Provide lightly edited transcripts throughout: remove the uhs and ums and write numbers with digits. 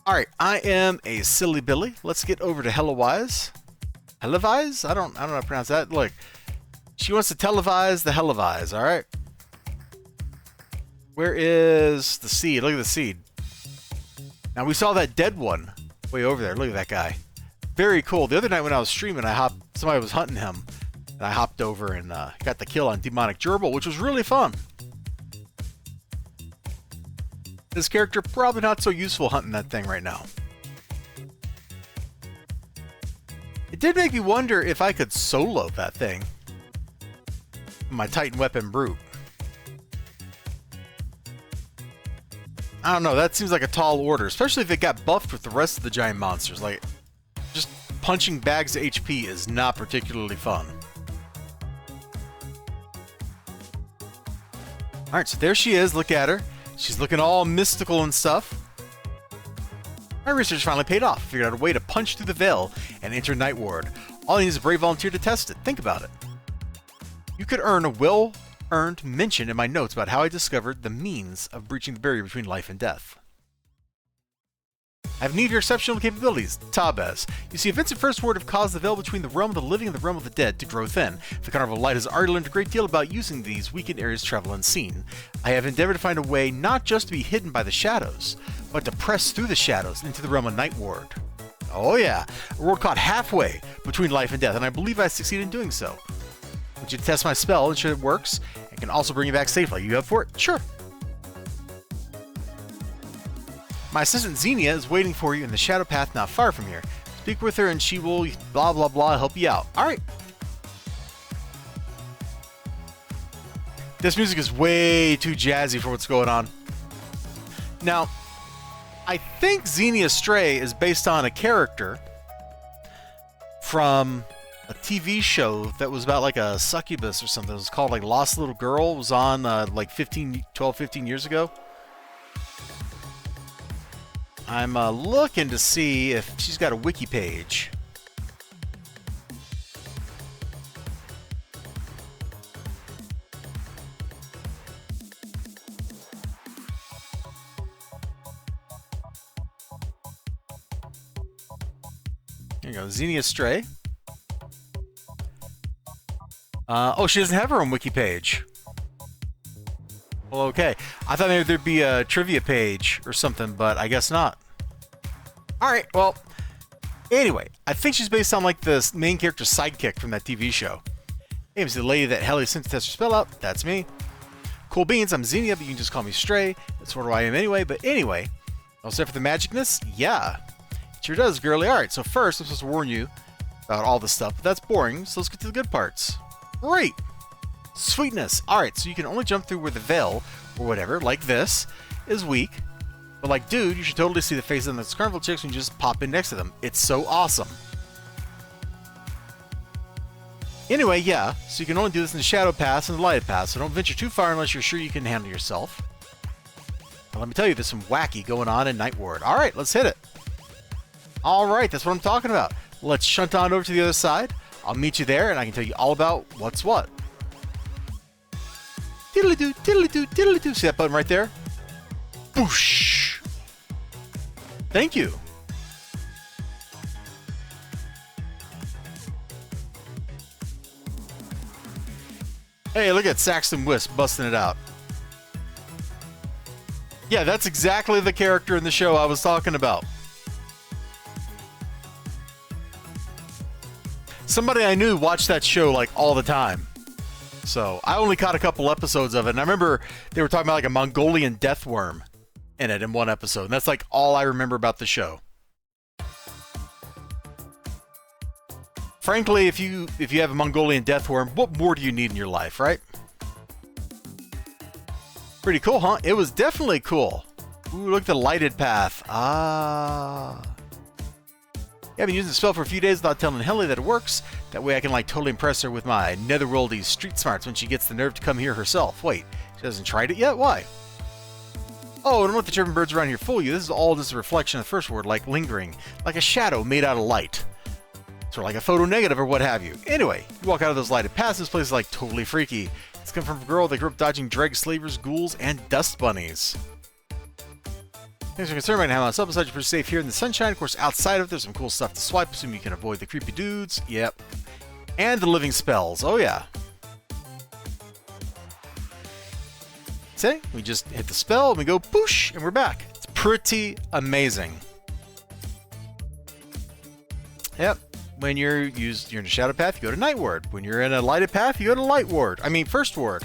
Alright, I am a silly Billy. Let's get over to Hellewise. Hellewise? I don't know how to pronounce that. Look, she wants to televise the Hellewise, alright? Where is the seed? Look at the seed. Now, we saw that dead one way over there. Look at that guy. Very cool. The other night when I was streaming, somebody was hunting him. And I hopped over and got the kill on Demonic Gerbil, which was really fun. This character probably not so useful hunting that thing right now. It did make me wonder if I could solo that thing. My Titan Weapon Brute. I don't know, that seems like a tall order, especially if it got buffed with the rest of the giant monsters. Like, just punching bags of HP is not particularly fun. Alright, so there she is, look at her. She's looking all mystical and stuff. My research finally paid off. I figured out a way to punch through the veil and enter Night Ward. All I need is a brave volunteer to test it. Think about it. You could earn a well-earned mention in my notes about how I discovered the means of breaching the barrier between life and death. I have need of your exceptional capabilities, Tabez. You see, events at First Ward have caused the veil between the realm of the living and the realm of the dead to grow thin. The Carnival of Light has already learned a great deal about using these weakened areas to travel unseen. I have endeavored to find a way not just to be hidden by the shadows, but to press through the shadows into the realm of Night Ward. Oh yeah, a world caught halfway between life and death, and I believe I succeeded in doing so. I want you to test my spell, ensure it works, and can also bring you back safely. You up for it? Sure. My assistant Xenia is waiting for you in the Shadow Path not far from here. Speak with her and she will blah blah blah help you out. Alright. This music is way too jazzy for what's going on. Now, I think Xenia Stray is based on a character from a TV show that was about like a succubus or something. It was called like Lost Little Girl. It was on like 12, 15 years ago. I'm looking to see if she's got a wiki page. There you go, Xenia Stray. Oh, she doesn't have her own wiki page. Well, okay. I thought maybe there'd be a trivia page or something, but I guess not. Alright, well, anyway, I think she's based on, like, the main character's sidekick from that TV show. Hey, it's the lady that Helly sent to test her spell out. That's me. Cool beans, I'm Xenia, but you can just call me Stray. That's sort of who I am anyway, but anyway. All set for the magicness? Yeah. It sure does, girly. Alright, so first, I'm supposed to warn you about all this stuff, but that's boring, so let's get to the good parts. Great! Sweetness. Alright, so you can only jump through where the veil, or whatever, like this, is weak. But like, dude, you should totally see the faces of those carnival chicks when you just pop in next to them. It's so awesome. Anyway, yeah, so you can only do this in the Shadow Pass and the Lighted Pass, so don't venture too far unless you're sure you can handle yourself. Now, let me tell you, there's some wacky going on in Night Ward. Alright, let's hit it. Alright, that's what I'm talking about. Let's shunt on over to the other side. I'll meet you there, and I can tell you all about what's what. Diddly-doo, diddly-doo, diddly-doo. See that button right there? Boosh! Thank you. Hey, look at Saxton Wisp busting it out. Yeah, that's exactly the character in the show I was talking about. Somebody I knew watched that show like all the time. So, I only caught a couple episodes of it, and I remember they were talking about like a Mongolian death worm in it in one episode, and that's like all I remember about the show. Frankly, if you have a Mongolian death worm, what more do you need in your life, right? Pretty cool, huh? It was definitely cool. Ooh, look at the lighted path. Ah. Yeah, I've been using the spell for a few days without telling Helly that it works. That way I can, like, totally impress her with my netherworldy street smarts when she gets the nerve to come here herself. Wait, she hasn't tried it yet? Why? Oh, don't let the chirping birds around here fool you. This is all just a reflection of the first word, like lingering. Like a shadow made out of light. Sort of like a photo negative or what have you. Anyway, you walk out of those lighted paths, this place is, like, totally freaky. It's come from a girl that grew up dodging dregs, slavers, ghouls, and dust bunnies. Thanks for concern right now. I'm outside, you're pretty safe here in the sunshine. Of course, outside of it, there's some cool stuff to swipe. Assume you can avoid the creepy dudes. Yep. And the living spells. Oh, yeah. See? We just hit the spell, and we go poosh, and we're back. It's pretty amazing. Yep. When you're in a shadow path, you go to night ward. When you're in a lighted path, you go to light ward. I mean, first ward.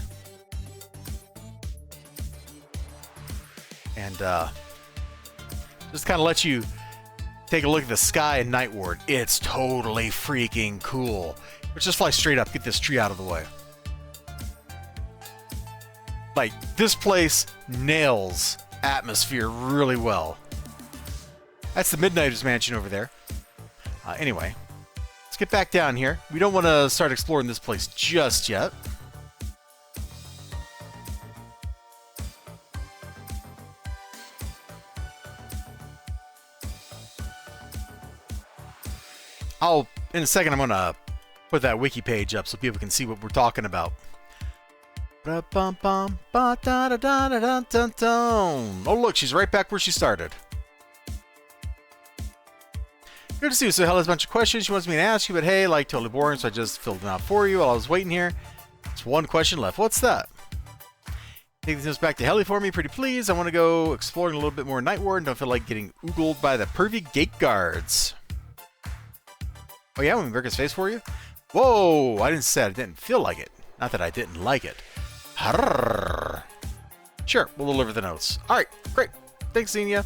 And, just kind of let you take a look at the sky in night ward. It's totally freaking cool. Let's just fly straight up, get this tree out of the way. Like, this place nails atmosphere really well. That's the Midnighter's Mansion over there. Anyway, let's get back down here. We don't want to start exploring this place just yet. In a second, I'm going to put that wiki page up so people can see what we're talking about. Oh, look, she's right back where she started. Good to see you. So, Hell has a bunch of questions she wants me to ask you, but hey, like, totally boring, so I just filled them out for you while I was waiting here. There's one question left. What's that? Take these notes back to Helly for me, pretty please. I want to go exploring a little bit more Night Ward and don't feel like getting oogled by the pervy gate guards. Oh yeah, when we break his face for you? Whoa! I didn't say I didn't feel like it. Not that I didn't like it. Arrgh. Sure, we'll deliver the notes. Alright, great. Thanks, Xenia.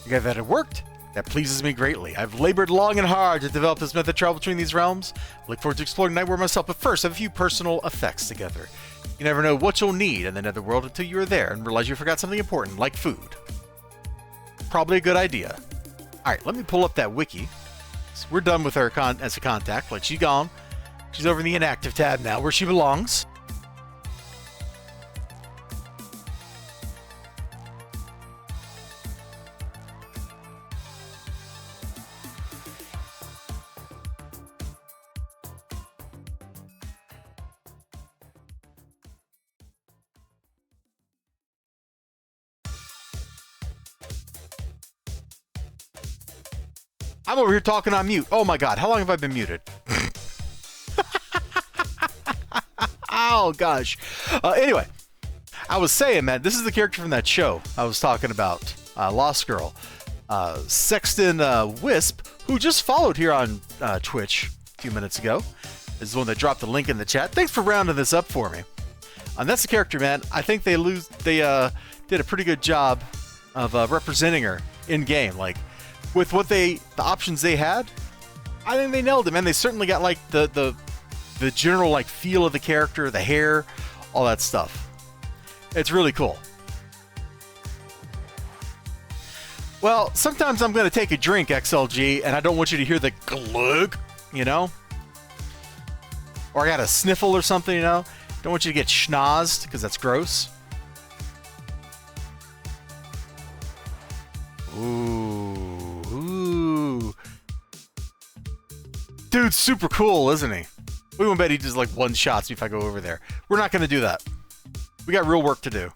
You got that it worked? That pleases me greatly. I've labored long and hard to develop this method of travel between these realms. I look forward to exploring Nightward myself, but first I have a few personal effects together. You never know what you'll need in the netherworld until you are there and realize you forgot something important, like food. Probably a good idea. Alright, let me pull up that wiki. So we're done with her as a contact. Like, she's gone. She's over in the inactive tab now, where she belongs. I'm over here talking on mute. Oh my god, how long have I been muted? Oh gosh. Anyway, I was saying, man, this is the character from that show I was talking about, Lost Girl. Sexton Wisp, who just followed here on Twitch a few minutes ago, is the one that dropped the link in the chat. Thanks for rounding this up for me. That's the character, man. I think they did a pretty good job of representing her in game. Like, with what the options they had, I think they nailed it, man. They certainly got like the general like feel of the character, the hair, all that stuff. It's really cool. Well, sometimes I'm going to take a drink, XLG, and I don't want you to hear the glug, you know? Or I got a sniffle or something, you know? Don't want you to get schnozzed, because that's gross. Ooh. Dude's super cool, isn't he? We won't bet he does like one shots me if I go over there. We're not going to do that. We got real work to do.